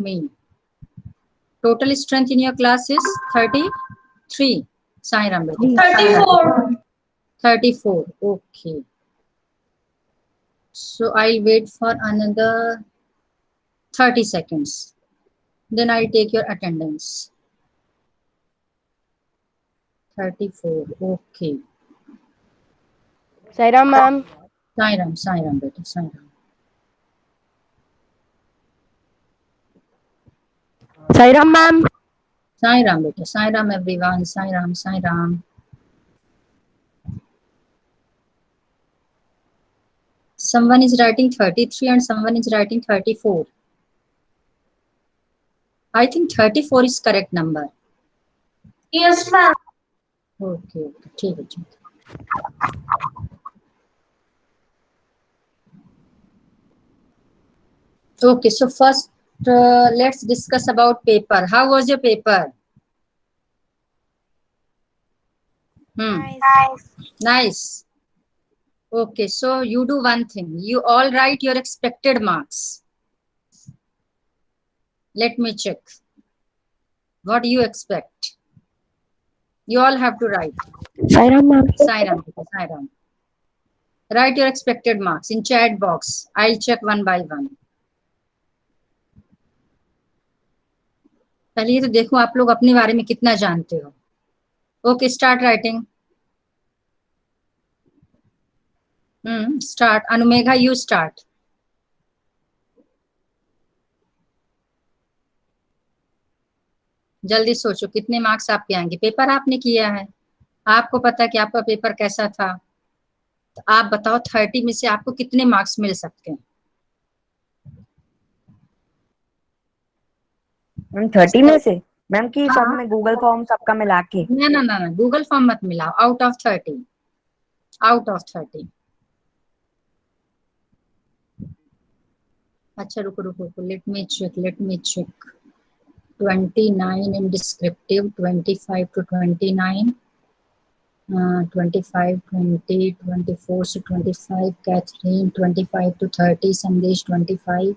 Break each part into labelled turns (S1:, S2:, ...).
S1: me. Total strength in your class is 33. Sai Ram beta.
S2: 34.
S1: 34. Okay. So I'll wait for another 30 seconds. Then I'll take your attendance. 34. Okay.
S3: Sai Ram ma'am.
S1: Sai Ram beta. Sai Ram.
S3: Sai Ram ma'am.
S1: Sai Ram beta. Sai Ram everyone. Sai Ram. Sai Ram. Someone is writing 33 and someone is writing 34. I think 34 is correct number.
S2: Yes, ma'am.
S1: Okay. ठीक है, ठीक है. Okay, so first let's discuss about paper. How was your paper? Nice. Okay, so you do one thing. You all write your expected marks. Let me check. What do you expect? You all have to write.
S3: Sai Ram ma'am.
S1: Sai Ram. Sai Ram. Write your expected marks in chat box. I'll check one by one. पहले ये तो देखो आप लोग अपने बारे में कितना जानते हो. Okay, start writing. Start. Anumegha, you start. जल्दी सोचो कितने मार्क्स आपके आएंगे. पेपर आपने किया है, आपको पता है कि आपका पेपर कैसा था. तो आप बताओ 30 में से आपको कितने मार्क्स मिल सकते हैं.
S4: मैम 30 में से मैम की सब में गूगल फॉर्म सबका मिला के.
S1: ना गूगल फॉर्म मत मिलाओ. Out of 30. Out of 30. अच्छा रुको. Let me check. 29 in descriptive, 25 to 29, 25, 20, 24 to 25, Catherine, 25 to 30, Sandesh, 25,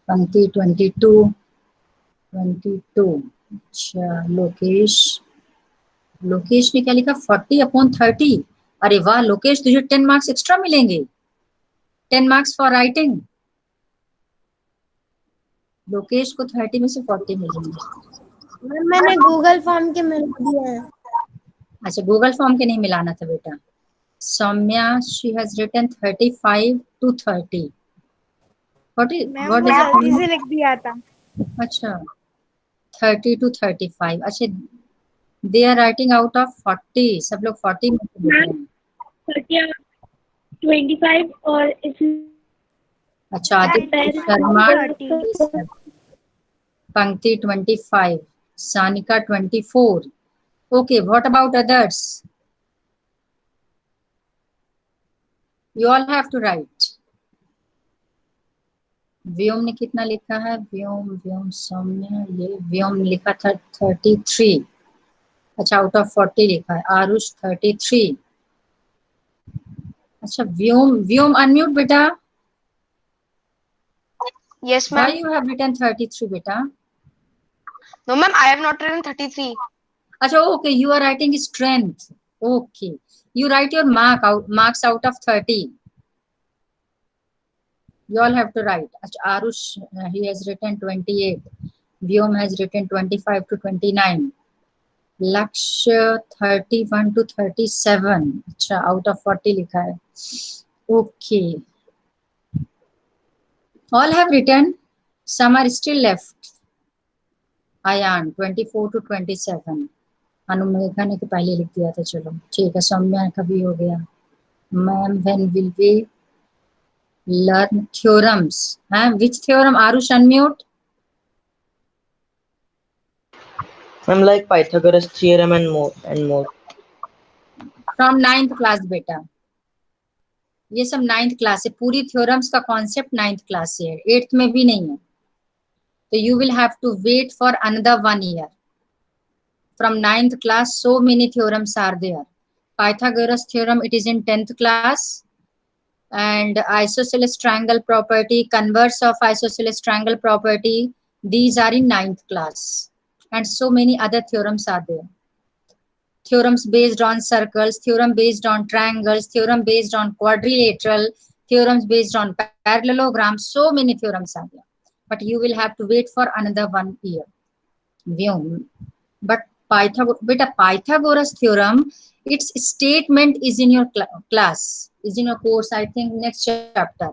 S1: Pankti, 22. अच्छा लोकेश ने क्या लिखा? 40/30. अरे वाह लोकेश, तुझे 10 मार्क्स एक्स्ट्रा मिलेंगे. 10 मार्क्स फॉर राइटिंग. लोकेश को 30 में से 40 मिलेंगे.
S2: मैंने गूगल फॉर्म के मिला दिया है.
S1: अच्छा गूगल फॉर्म के नहीं मिलाना था बेटा. Saumya, she has written 35 to 30. What is
S2: जल्दी से लिख दिया था.
S1: अच्छा 30 to 35. अच्छा they are writing out of 40. सब लोग 40 में से लिख रहे हैं.
S2: 25 और
S1: अच्छा आदित्य शर्मा, पंक्ति 25, Sanika 24. Okay, what about others? You all have to write. व्योम ने कितना लिखा है? व्योम सौम्या, ये व्योम ने लिखा था 33. अच्छा आउट ऑफ 40 लिखा है. आरुष 33. अच्छा व्योम अनम्यूट बेटा.
S3: Yes
S1: Why
S3: ma'am.
S1: you have written 33 beta?
S3: No ma'am, I have not written 33.
S1: Acha, okay, you are writing strength. Okay, you write your marks out of 30. You all have to write. Acha, Arush, he has written 28. Vyom has written 25 to 29. Lakshya 31 to 37. Acha, out of 40 likha hai. Okay. All have written. Some are still left. Ayan 24 to 27. अनुमेघा ने तो पहले लिख दिया था. चलो ठीक है. सौम्या का भी हो गया. Ma'am when will we learn theorems? Which theorem? Aarush unmute.
S4: Ma'am like Pythagoras theorem and more.
S1: From 9th class बेटा. ये सब 9th क्लास है. पूरी थ्योरम्स का कॉन्सेप्ट 9th क्लास से है. 8th में भी नहीं है. तो you will have to wait for another 1 year. From 9th class, so many theorems are there. Pythagoras theorem, it is in 10th class. And isosceles triangle property, converse of isosceles triangle property, These are in 9th class, and so many other theorems are there. Theorems based on circles, theorem based on triangles, theorem based on quadrilateral, theorems based on parallelogram. So many theorems are there, but you will have to wait for another 1 year. But Pythagoras theorem, its statement is in your class, is in your course, I think next chapter.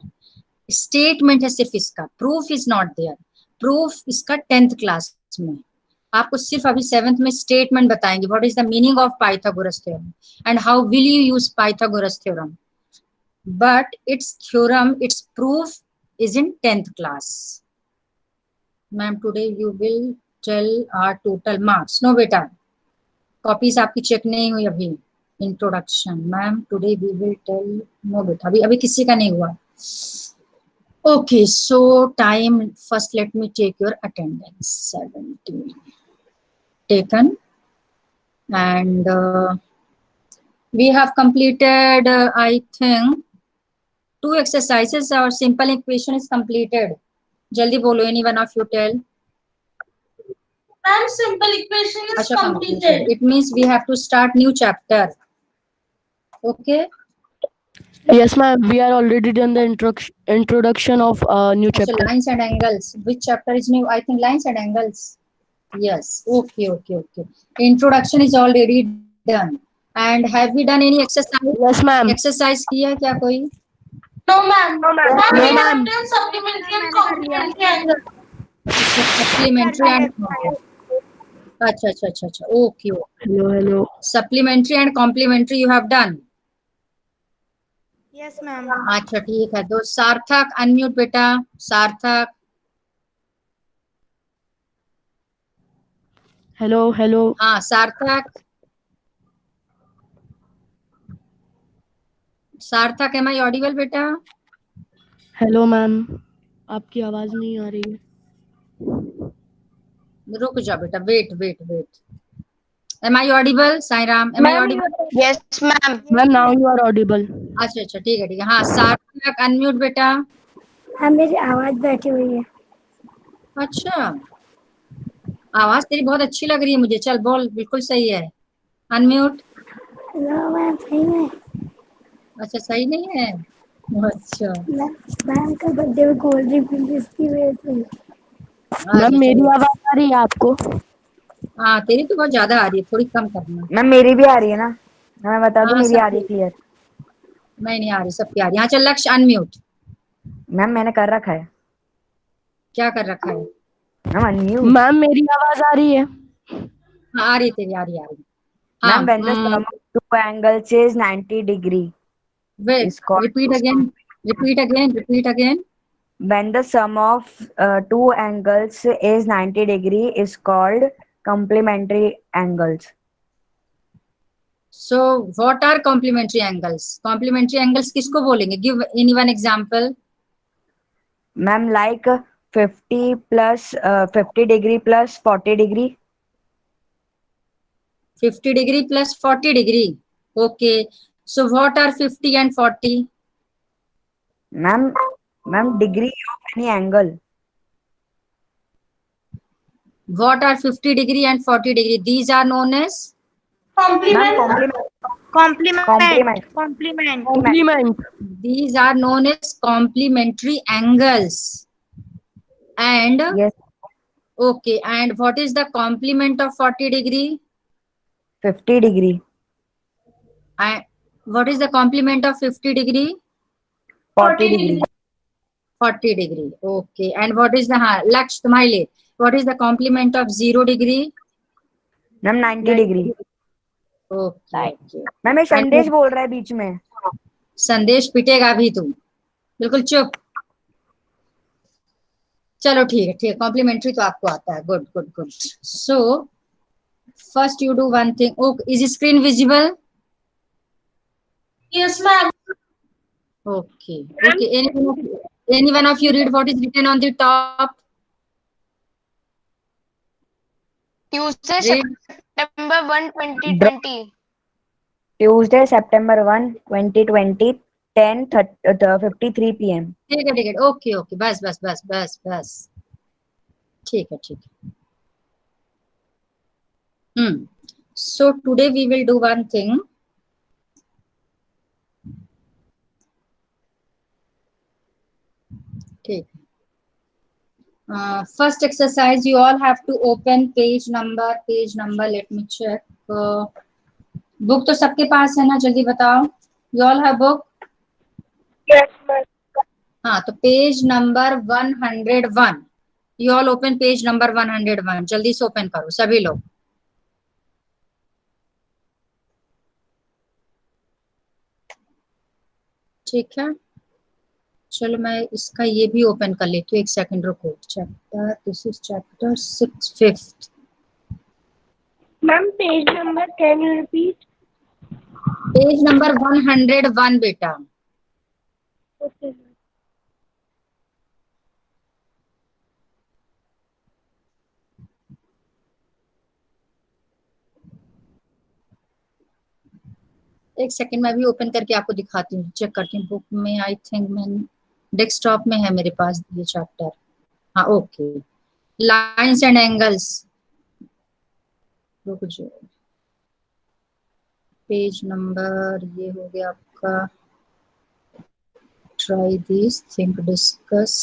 S1: Statement है सिर्फ इसका, proof is not there. Proof इसका 10th class में, आपको सिर्फ अभी 7th में statement बताएंगे, what is the meaning of Pythagoras theorem and how will you use Pythagoras theorem. But it's theorem, it's proof is in 10th class. Ma'am today you will tell our total marks. No बेटा, copies आपकी check नहीं हुई अभी. Introduction ma'am today we will tell. No बेटा, अभी किसी का नहीं हुआ. Okay, so time, first let me take your attendance. 17 taken, and we have completed I think 2 exercises. Our simple equation is completed. Jaldi bolo, any one of you tell.
S2: Ma'am, simple equation is completed.
S1: It means we have to start new chapter. Okay.
S5: Yes, ma'am. We are already done the introduction of new
S1: So
S5: chapter.
S1: lines and angles. Which chapter is new? I think lines and angles. Yes. Okay. Introduction is already done. And have we done any exercise?
S5: Yes, ma'am.
S1: Exercise किया क्या कोई?
S2: No, ma'am.
S3: No, ma'am.
S2: Ma'am,
S5: No,
S2: we have
S5: ma'am.
S2: done supplementary and complementary angle.
S1: Supplementary and अच्छा. Okay.
S5: Hello.
S1: Supplementary and complementary you have done.
S2: Yes, ma'am.
S1: अच्छा ठीक है. तो सार्थक unmute बेटा. सार्थक.
S5: Hello.
S1: हाँ सार्थक. सार्थक am I audible बेटा?
S5: Hello, ma'am. आपकी आवाज नहीं आ रही है.
S1: रुक जा बेटा. Wait. Am I audible? Sairam, am I audible?
S3: Yes, ma'am.
S5: Ma'am, now you are audible.
S1: अच्छा ठीक है. हाँ सार्थक अनम्यूट बेटा.
S2: हाँ, मेरी आवाज बैठी हुई है.
S1: अच्छा, आवाज तेरी बहुत अच्छी लग रही है मुझे. चल बोल, बिल्कुल सही है. अनम्यूट.
S2: नो मैम, सही में.
S1: अच्छा सही नहीं है. अच्छा
S2: मैम का बर्थडे में कोल्ड ड्रिंक पी जिसकी वजह से.
S5: मैम, मेरी आवाज आ रही है आपको?
S1: हाँ तेरी तो बहुत ज्यादा आ रही है, थोड़ी कम करना.
S4: मैम मेरी भी आ रही है ना, मैं बता दूं
S1: हाँ,
S4: मेरी
S1: सब
S4: आ रही है क्लियर.
S1: नहीं आ रही, सबकी आ रही. हाँ चल लक्ष्य अनम्यूट.
S4: मैम मैंने कर रखा है.
S1: क्या कर रखा है?
S4: Ma'am unmute.
S5: मैम, मेरी आवाज आ रही है?
S1: हाँ आ रही तेरी, आ रही. हाँ
S4: ma'am when the sum of two angles is 90 degree.
S1: wait,
S4: is called-
S1: repeat again.
S4: When the sum of two angles is 90 degree is called complementary angles.
S1: So what are complementary angles? Complementary angles किसको बोलेंगे? Give any one example.
S4: Ma'am, like 50 plus 50 degree plus 40 degree.
S1: 50 degree plus 40 degree. Okay. So what are 50 and 40?
S4: Ma'am, degree of any angle.
S1: What are 50 degree and 40 degree? These are known as
S2: Complement.
S1: these are known as complementary angles. And
S4: Yes,
S1: okay, and what is the complement of 40 degree?
S4: 50 degree.
S1: And what is the complement of 50 degree?
S4: 40 degree.
S1: 40 degree. Okay. And what is the Laksh तुम्हारे, what is the complement of 0 degree?
S4: Ma'am 90 degree.
S1: Okay.
S4: Ma'am ये संदेश बोल रहा है बीच में.
S1: संदेश पिटेगा अभी तू, बिल्कुल चुप. चलो ठीक है. कॉम्प्लीमेंट्री तो आपको आता है. Good. So first you do one thing. Okay, is screen visible?
S2: Yes, ma'am.
S1: Okay. Any one of you read what is written on the top?
S3: Tuesday,
S1: Read.
S3: September 1, 2020.
S4: Tuesday, September 1, 2020, 10:53 p.m.
S1: ठीक है. Okay. बस. ठीक है ठीक है। So today we will do one thing. ठीक है। First exercise, you all have to open page number. Let me check. Book तो सबके पास है ना, जल्दी बताओ. You all have book?
S2: Yes, ma'am.
S1: हाँ, तो page number 101. You all open page number 101. जल्दी से ओपन करो सभी लोग. ठीक है, चलो मैं इसका ये भी ओपन कर लेती हूँ. एक सेकंड रुको. Chapter, this is chapter 6, 5th.
S2: Ma'am, page number, can you repeat?
S1: Page number 101 बेटा.
S2: Okay.
S1: एक सेकंड मैं भी ओपन करके आपको दिखाती हूँ, चेक करती हूँ बुक में. आई थिंक मैं डेस्कटॉप में है मेरे पास ये चैप्टर. हाँ ओके. Lines and angles. रुक जाओ. पेज नंबर ये हो गया आपका. Try this, think, discuss.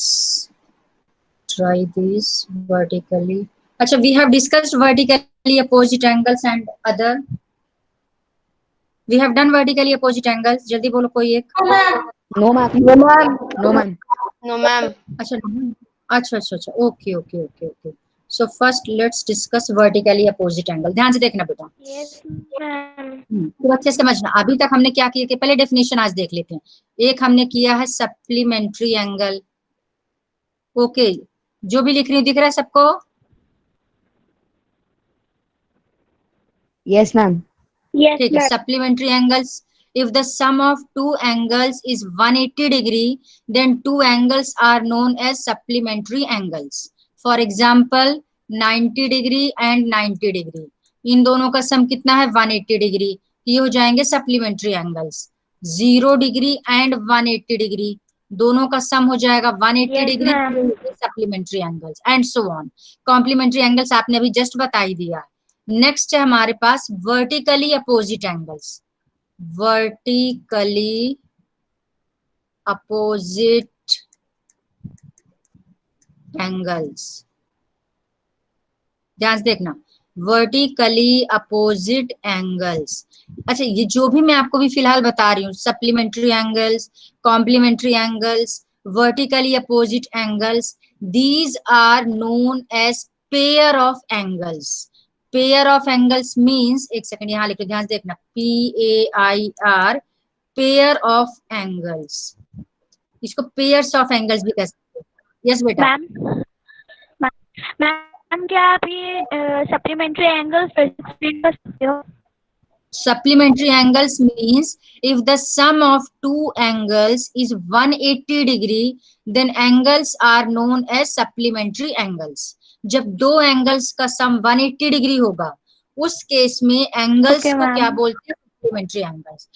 S1: Try this vertically. अच्छा, we have discussed vertically opposite angles and other. We have done vertically opposite angles. जल्दी बोलो कोई एक.
S4: No, ma'am. No, ma'am.
S3: No, ma'am.
S1: अच्छा अच्छा अच्छा अच्छा. Okay okay okay okay. So first let's discuss vertically opposite angle. ध्यान से देखना बेटा.
S2: Yes, ma'am.
S1: तो अच्छे से समझना. अभी तक हमने क्या किया कि पहले डेफिनेशन आज देख लेते हैं. एक हमने किया है सप्लीमेंट्री एंगल. ओके, जो भी लिख रही हूँ दिख रहा है सबको?
S4: Yes, ma'am.
S2: Yes,
S1: ठीक है.
S2: ma'am.
S1: Supplementary angles. If the sum of two angles is 180 degree, then two angles are known as supplementary angles. For example, 90 degree and 90 degree. इन दोनों का सम कितना है? 180 डिग्री. ये हो जाएंगे supplementary angles. 0 degree and 180 degree, दोनों का सम हो जाएगा 180
S2: Yes,
S1: degree.
S2: ma'am.
S1: Supplementary angles and so on. Complementary angles आपने अभी जस्ट बता ही दिया. नेक्स्ट है हमारे पास vertically opposite angles. Vertically opposite angles. ध्यान से देखना. Vertically opposite angles. अच्छा, ये जो भी मैं आपको भी फिलहाल बता रही हूँ, supplementary angles, complementary angles, vertically opposite angles, these are known as pair of angles. Pair of angles means, एक सेकंड यहाँ लिखो, ध्यान से देखना. PAIR, pair of angles. इसको pairs of angles भी कह सकते हैं. यस बेटा.
S2: मैम, क्या आप ये सप्लीमेंट्री एंगल्स एक्सप्लेन कर सकते हो?
S1: Supplementary angles means if the sum of two angles is 180 degree, then angles are known as supplementary angles. जब दो एंगल्स का सम 180 डिग्री होगा, उस केस में एंगल्स
S2: Okay,
S1: को
S2: ma'am.
S1: क्या बोलते हैं? Supplementary angles.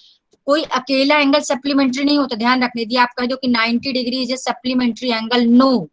S1: कोई अकेला एंगल सप्लीमेंट्री नहीं होता. ध्यान रखने दिए. आप कह दो कि 90 degree is a supplementary angle. No,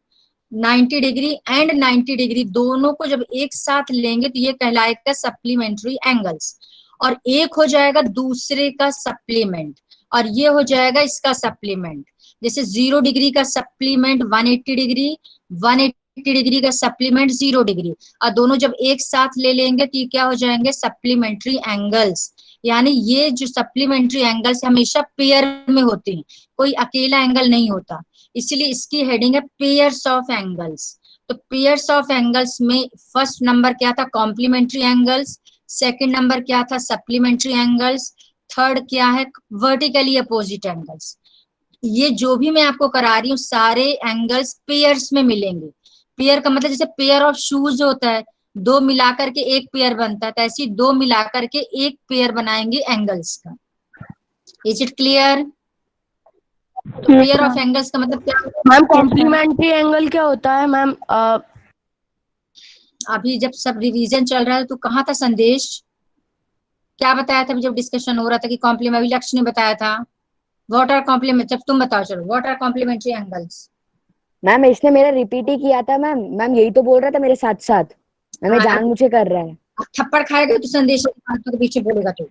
S1: 90 degree and 90 degree दोनों को जब एक साथ लेंगे तो ये कहलाएगा सप्लीमेंट्री एंगल्स. और एक हो जाएगा दूसरे का सप्लीमेंट, और ये हो जाएगा इसका सप्लीमेंट. जैसे 0 डिग्री का सप्लीमेंट 180 डिग्री, 180 डिग्री का सप्लीमेंट 0 डिग्री, और दोनों जब एक साथ ले लेंगे तो ये क्या हो जाएंगे? Supplementary angles. यानी ये जो सप्लीमेंट्री एंगल्स हमेशा पेयर में होते हैं, कोई अकेला एंगल नहीं होता. इसीलिए इसकी हेडिंग है पेयर्स ऑफ एंगल्स. तो पेयर्स ऑफ एंगल्स में फर्स्ट नंबर क्या था? Complementary angles. सेकंड नंबर क्या था? Supplementary angles. थर्ड क्या है? Vertically opposite angles. ये जो भी मैं आपको करा रही हूँ सारे एंगल्स पेयर्स में मिलेंगे. पेयर का मतलब जैसे पेयर ऑफ शूज होता है, दो मिलाकर के एक पेयर बनता है, तो ऐसे दो मिलाकर के एक पेयर बनाएंगे एंगल्स का. Is it clear? Pair of angles का मतलब क्या?
S5: मैम कॉम्प्लीमेंट्री एंगल क्या होता है मैम?
S1: अभी जब सब रिवीजन चल रहा है तो कहाँ था संदेश? क्या बताया था जब डिस्कशन हो रहा था कि कॉम्प्लीमेंट्री? लक्ष्य ने बताया था. व्हाट आर कॉम्प्लीमेंट, जब तुम बताओ. चलो, what are complementary angles?
S4: Ma'am इसने मेरा रिपीट ही किया था मैम। मैम यही तो बोल रहा था मेरे साथ साथ। मैम ये
S1: हाँ,
S4: जानबूझ के कर रहा है।
S1: थप्पड़ खाएगा तो संदेश फालतू के पीछे बोलेगा तो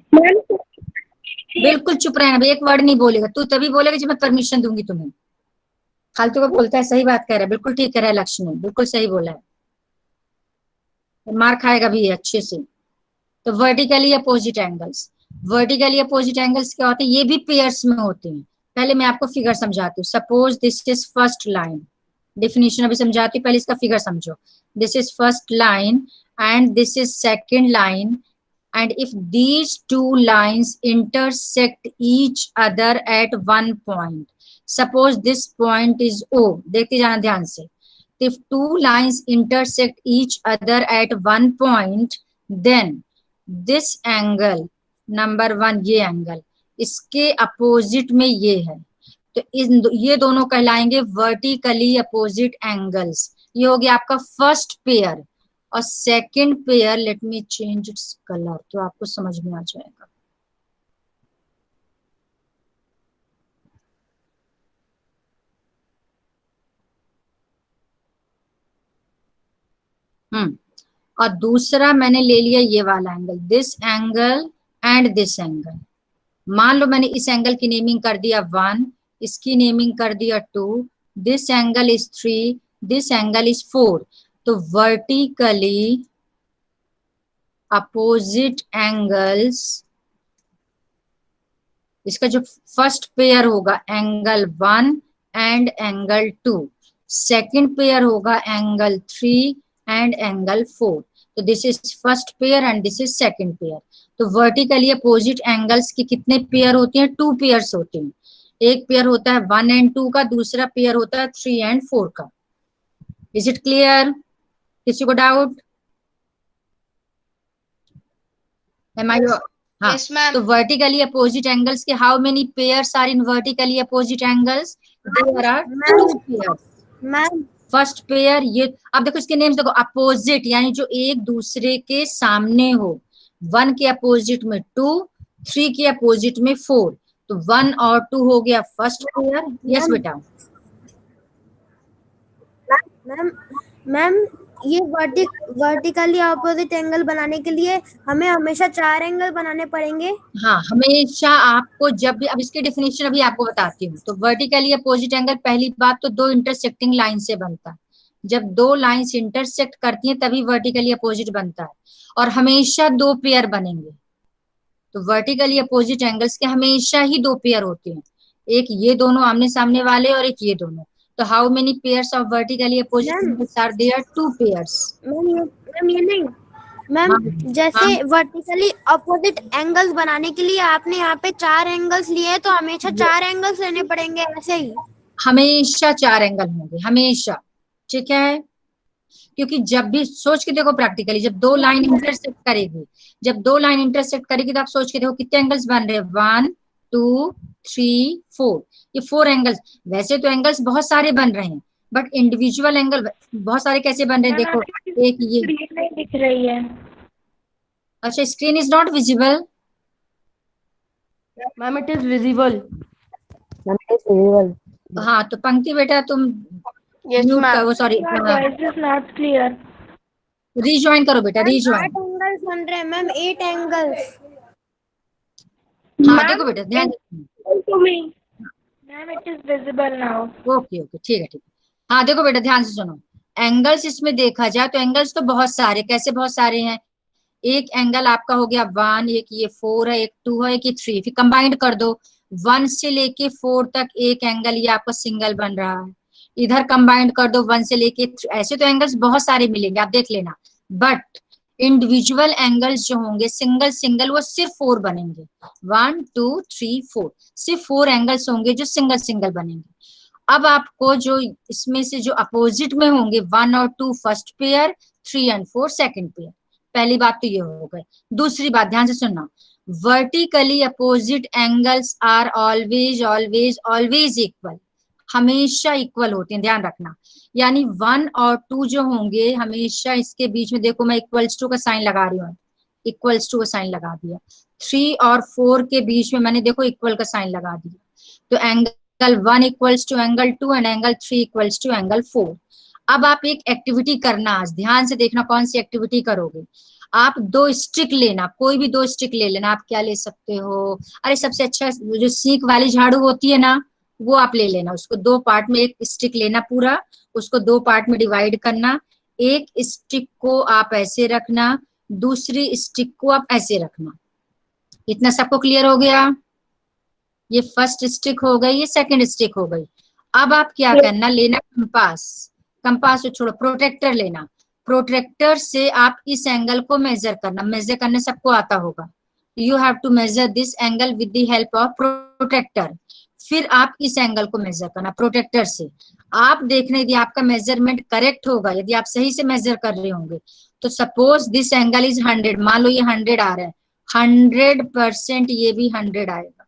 S1: बिल्कुल चुप रहना भाई, एक वर्ड नहीं बोलेगा तू, तभी बोलेगा जब मैं परमिशन दूंगी तुम्हें। फालतू का बोलता है, सही बात कह रहा है, बिल्कुल ठीक कह रहा है लक्ष्मी, बिल्कुल सही बोला है, मार खाएगा भी अच्छे से। तो vertically opposite angles, vertically opposite angles क्या होते हैं, ये भी पेयर्स में होते हैं। पहले मैं आपको फिगर समझाती हूँ। Suppose this is first line, definition अभी समझाती हूँ, पहले इसका फिगर समझो। This is first line and this is second line, and if these two lines intersect each other at one point, suppose this point is O, देखते जाना ध्यान से। if two lines intersect each other at one point, then this angle, number 1 ये angle, इसके opposite में ये है, तो ये दोनों कहलाएंगे वर्टिकली अपोजिट एंगल्स। ये हो गया आपका फर्स्ट पेयर। और second pair, let me change its colour तो आपको समझ में आ जाएगा। और दूसरा मैंने ले लिया ये वाला angle, this angle and this angle. मान लो मैंने इस एंगल की नेमिंग कर दिया 1, इसकी नेमिंग कर दिया 2, this angle is 3, this angle is 4। तो वर्टिकली अपोजिट एंगल्स, इसका जो फर्स्ट पेयर होगा angle 1 and angle 2, second pair होगा एंगल 3 एंड एंगल 4। तो this is first pair and this is second pair. तो वर्टिकली अपोजिट एंगल्स के कितने pair होते हैं? 2 पेयर्स होते हैं। एक पेयर होता है 1 एंड 2 का, दूसरा पेयर होता है 3 एंड 4 का। Is it clear? किसी को डाउट? हाँ,
S3: Yes, ma'am.
S1: तो वर्टिकली अपोजिट एंगल्स के how many pairs are in vertically opposite angles? There are 2 pairs.
S2: Ma'am
S1: first pair ये, अब देखो इसके नेम्स देखो, अपोजिट यानी जो एक दूसरे के सामने हो। 1 के अपोजिट में 2, 3 के अपोजिट में 4, तो 1 और 2 हो गया फर्स्ट पेयर। यस बेटा।
S2: मैम ये वर्टिकली अपोजिट एंगल बनाने के लिए हमें हमेशा 4 एंगल बनाने पड़ेंगे।
S1: हाँ, हमेशा आपको जब भी, अब इसकी डेफिनेशन अभी आपको बताती हूँ। तो वर्टिकली अपोजिट एंगल पहली बात तो 2 इंटरसेक्टिंग लाइन से बनता है। जब 2 लाइंस इंटरसेक्ट करती हैं तभी वर्टिकली अपोजिट बनता है, और हमेशा 2 पेयर बनेंगे। तो वर्टिकली अपोजिट एंगल्स के हमेशा ही 2 पेयर होते हैं, एक ये दोनों आमने सामने वाले और एक ये दोनों। तो how many pairs of vertically opposite angles are there? 2 pairs.
S2: Ma'am ये नहीं मैम, जैसे वर्टिकली अपोजिट एंगल्स बनाने के लिए आपने यहाँ पे 4 एंगल्स लिए, तो हमेशा 4 एंगल्स लेने पड़ेंगे ऐसे ही?
S1: हमेशा 4 एंगल होंगे, हमेशा। ठीक है, क्योंकि जब भी सोच के देखो प्रैक्टिकली, जब 2 लाइन इंटरसेक्ट करेगी, जब 2 लाइन इंटरसेक्ट करेगी तो आप सोच के देखो कितने एंगल्स बन रहे हैं? 1 2 3 4, ये 4 एंगल्स। वैसे तो एंगल्स बहुत सारे बन रहे हैं, बट इंडिविजुअल एंगल बहुत सारे कैसे बन रहे हैं? देखो, एक ये
S2: नहीं दिख रही है।
S1: अच्छा, screen is not visible.
S5: Ma'am it is visible.
S4: Ma'am it is visible.
S1: हाँ, तो पंक्ति बेटा तुम
S3: Yes,
S1: म्यूट
S3: ma'am.
S1: करो, sorry,
S2: voice is not clear.
S1: Rejoin करो बेटा, रीज्वाइन।
S2: 8 एंगल्स बन रहे हैं मैम, 8 एंगल्स।
S1: हाँ देखो बेटा, ध्यान
S2: to me ma'am it is visible now.
S1: Okay okay, ठीक है ठीक है। हाँ देखो बेटा, ध्यान से सुनो। एंगल्स इसमें देखा जाए तो एंगल्स तो बहुत सारे, कैसे बहुत सारे हैं? एक एंगल आपका हो गया 1, एक ये 4 है, एक 2 है, एक ये 3, फिर कंबाइंड कर दो 1 से लेके 4 तक एक एंगल, ये आपका सिंगल बन रहा है। इधर कंबाइंड कर दो 1 से लेके 3, ऐसे तो एंगल्स बहुत सारे मिलेंगे, आप देख लेना। बट इंडिविजुअल एंगल्स जो होंगे सिंगल सिंगल, वो सिर्फ 4 बनेंगे। 1 2 3 4, सिर्फ 4 एंगल्स होंगे जो सिंगल सिंगल बनेंगे। अब आपको जो इसमें से जो अपोजिट में होंगे 1 और 2 first pair, 3 and 4 second pair. पहली बात तो ये हो गई। दूसरी बात ध्यान से सुनना, vertically opposite angles are always always always equal, हमेशा इक्वल होते हैं, ध्यान रखना। यानी 1 और 2 जो होंगे हमेशा इसके बीच में, देखो मैं इक्वल्स टू का साइन लगा रही हूँ, इक्वल्स टू का साइन लगा दिया। 3 और 4 के बीच में मैंने देखो इक्वल का साइन लगा दिया। तो angle angle 1 equals to angle 2 and angle 3 equals to angle 4। अब आप एक एक्टिविटी करना, आज ध्यान से देखना कौन सी एक्टिविटी करोगे। आप 2 स्टिक लेना, कोई भी 2 स्टिक ले लेना। आप क्या ले सकते हो, अरे सबसे अच्छा जो सीख वाली झाड़ू होती है ना, वो आप ले लेना। उसको 2 पार्ट में, एक स्टिक लेना पूरा, उसको 2 पार्ट में डिवाइड करना। एक स्टिक को आप ऐसे रखना, दूसरी स्टिक को आप ऐसे रखना। इतना सबको क्लियर हो गया? ये फर्स्ट स्टिक हो गई, ये सेकंड स्टिक हो गई। अब आप क्या करना, लेना कंपास, कंपास को छोड़ो, प्रोट्रैक्टर लेना। प्रोट्रैक्टर से आप इस एंगल को मेजर करना, मेजर करने सबको आता होगा। You have to measure this angle with the help of protractor. फिर आप इस एंगल को मेजर करना प्रोट्रैक्टर से। आप देखना यदि आपका मेजरमेंट करेक्ट होगा, यदि आप सही से मेजर कर रहे होंगे, तो सपोज दिस एंगल इज 100, मान लो ये 100 आ रहा है, 100% ये भी 100 आएगा।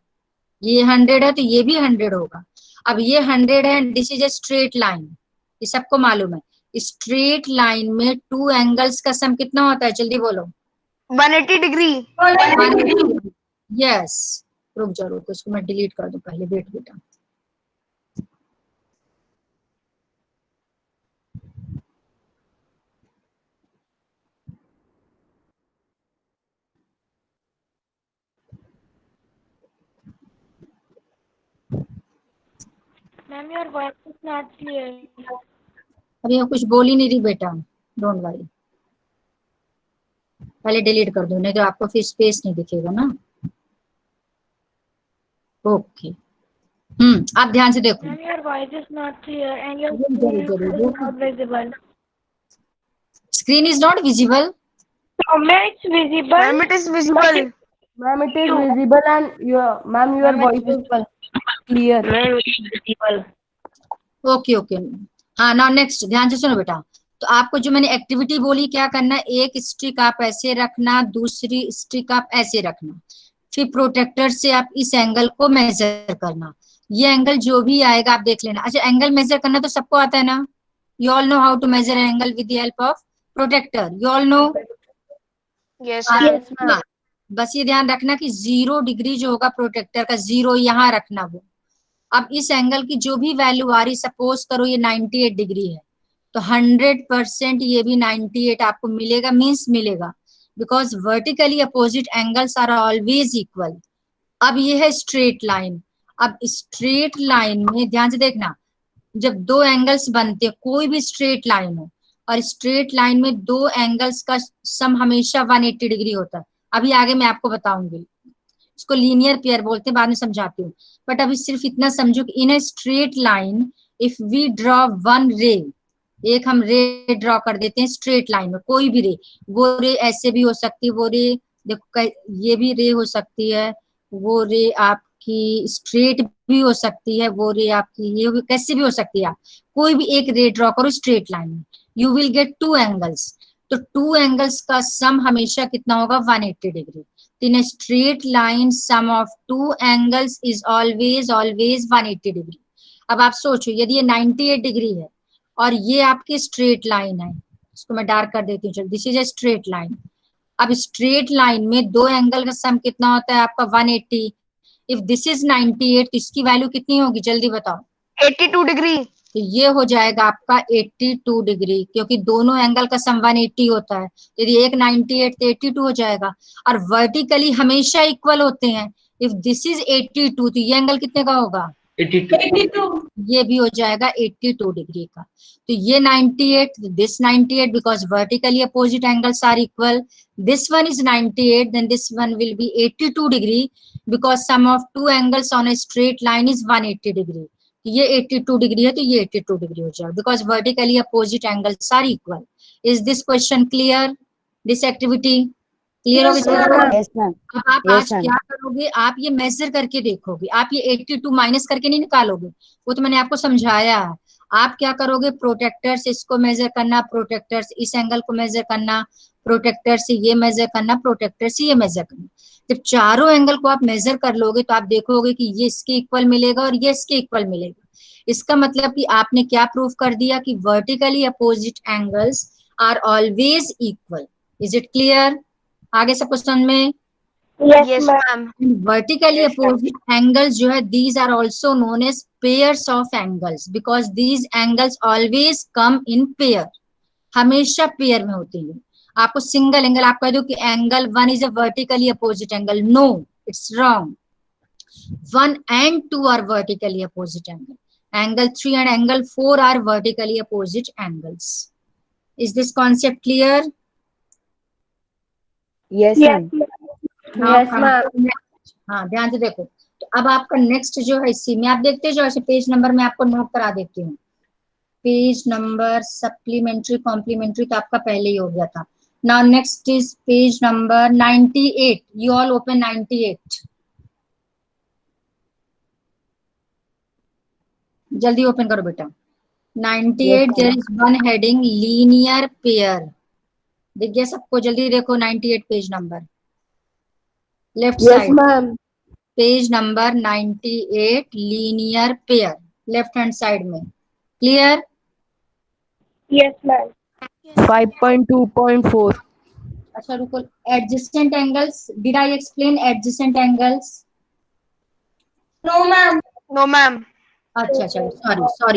S1: ये 100 है तो ये भी 100 होगा। अब ये 100 है, this is a straight line, ये सबको मालूम है। स्ट्रेट लाइन में 2 एंगल्स का सम कितना होता है, जल्दी बोलो।
S3: 180 डिग्री।
S1: यस, रुक जाओ, रुको, इसको मैं डिलीट कर दूं पहले, वेट बेटा।
S2: Ma'am your voice is not clear.
S1: अभी मैं कुछ बोल ही नहीं रही बेटा, डोंट वरी, पहले डिलीट कर दो, नहीं तो आपको फिर स्पेस नहीं दिखेगा ना। ओके, आप ध्यान से देखो।
S2: Ma'am your voice is not clear and your
S1: जरूर,
S2: not visible.
S1: Screen is not visible.
S2: Ma'am it's visible.
S3: Ma'am it is visible.
S5: Ma'am, it is visible and your voice is clear.
S1: Okay okay, हाँ now next, ध्यान से सुनो बेटा। तो आपको जो मैंने एक्टिविटी बोली, क्या करना, एक स्टिक आप ऐसे रखना, दूसरी स्टिक आप ऐसे रखना। फिर प्रोटेक्टर से आप इस एंगल को मेजर करना। ये एंगल जो भी आएगा आप देख लेना। अच्छा, एंगल मेजर करना तो सबको आता है ना, you all know how to measure angle with the help of protractor, you all know.
S3: Yes
S1: हाँ, बस ये ध्यान रखना कि 0 डिग्री जो होगा प्रोटेक्टर का, 0 यहाँ रखना वो। अब इस एंगल की जो भी वैल्यू आ रही, सपोज करो ये 98 डिग्री है, तो 100% ये भी 98 आपको मिलेगा, मीन्स मिलेगा, because vertically opposite angles are always equal. अब ये है स्ट्रेट लाइन। अब स्ट्रेट लाइन में ध्यान से देखना, जब 2 एंगल्स बनते हैं, कोई भी स्ट्रेट लाइन हो, और स्ट्रेट लाइन में 2 एंगल्स का सम हमेशा 180 डिग्री होता है। अभी आगे मैं आपको बताऊंगी, इसको लीनियर पेयर बोलते हैं, बाद में समझाती हूँ। बट अभी सिर्फ इतना समझो कि in a straight line if we draw 1 ray, एक हम रे ड्रॉ कर देते हैं स्ट्रेट लाइन में, कोई भी रे, वो रे ऐसे भी हो सकती है, वो रे देखो ये भी रे हो सकती है, वो रे आपकी स्ट्रेट भी हो सकती है, वो रे आपकी ये भी कैसे भी हो सकती है। आप कोई भी एक रे ड्रॉ करो स्ट्रेट लाइन में, यू विल गेट 2 एंगल्स। तो 2 एंगल्स का सम हमेशा कितना होगा, 180 degree. In a straight line, sum of 2 angles is always 180 degree. अब आप सोचो, यदि ये 98 डिग्री है और ये आपकी स्ट्रेट लाइन है, इसको मैं डार्क कर देती हूँ, चलो, this is a straight line. अब स्ट्रेट लाइन में 2 एंगल का सम कितना होता है आपका, 180। इफ दिस इज 98, तो इसकी वैल्यू कितनी होगी, जल्दी बताओ।
S3: 82 डिग्री।
S1: तो ये हो जाएगा आपका 82 डिग्री, क्योंकि दोनों एंगल का सम 180 होता है। यदि एक 98 तो 82 हो जाएगा, और वर्टिकली हमेशा इक्वल होते हैं। इफ दिस इज 82, तो ये एंगल कितने का होगा, 82। ये भी हो जाएगा 82 डिग्री का। तो ये 98, this 98, because vertically opposite angles are equal. This one is 98, then this one will be 82 degree, because sum of 2 angles on a straight line is 180 degree. ये 82 डिग्री है तो ये 82 डिग्री हो जाएगा, because vertically opposite angles are equal. Is this question clear, this activity clear हो गई?
S4: Yes ma'am.
S1: अब आप आज क्या करोगे, आप ये मेजर करके देखोगे, आप ये 82 माइनस करके नहीं निकालोगे, वो तो मैंने आपको समझाया है। आप क्या करोगे, प्रोटेक्टर से इसको मेजर करना, प्रोटेक्टर से इस एंगल को मेजर करना, प्रोटेक्टर से ये मेजर करना, प्रोटेक्टर से ये मेजर करना। जब चारों एंगल को आप मेजर कर लोगे तो आप देखोगे कि ये इसके इक्वल मिलेगा और ये इसके इक्वल मिलेगा। इसका मतलब कि आपने क्या प्रूव कर दिया कि vertically opposite angles are always equal. Is it clear? आगे सब क्वेश्चन में
S3: Yes, ma'am.
S1: Vertically opposite angles जो है, these are also known as pairs of angles because these angles always come in pair. हमेशा pair में होती है. आपको सिंगल एंगल आप कह दो कि angle 1 is a vertically opposite angle, no, it's wrong. 1 and 2 are vertically opposite angle. Angle 3 and angle 4 are vertically opposite angles. Is this concept clear?
S4: Yes, ma'am.
S1: Yes, ma'am. हाँ, ध्यान से देखो. तो अब आपका नेक्स्ट जो है, इसी में आप देखते जाओ, ऐसे पेज नंबर में आपको नोट करा देती हूँ. पेज नंबर सप्लीमेंट्री कॉम्प्लीमेंट्री तो आपका पहले ही हो गया था. Now next is page number 98. You all open 98. जल्दी ओपन करो बेटा. 98 there is one heading linear pair. दिख गया सबको? जल्दी देखो 98 page number left side.
S5: ma'am.
S1: Page number 98 linear pair left hand side में. क्लियर?
S6: Yes, ma'am.
S5: 5.2.4.
S1: अच्छा रुको. Adjacent angles, did I explain adjacent angles?
S6: No, ma'am.
S3: No, ma'am.
S1: अच्छा अच्छा,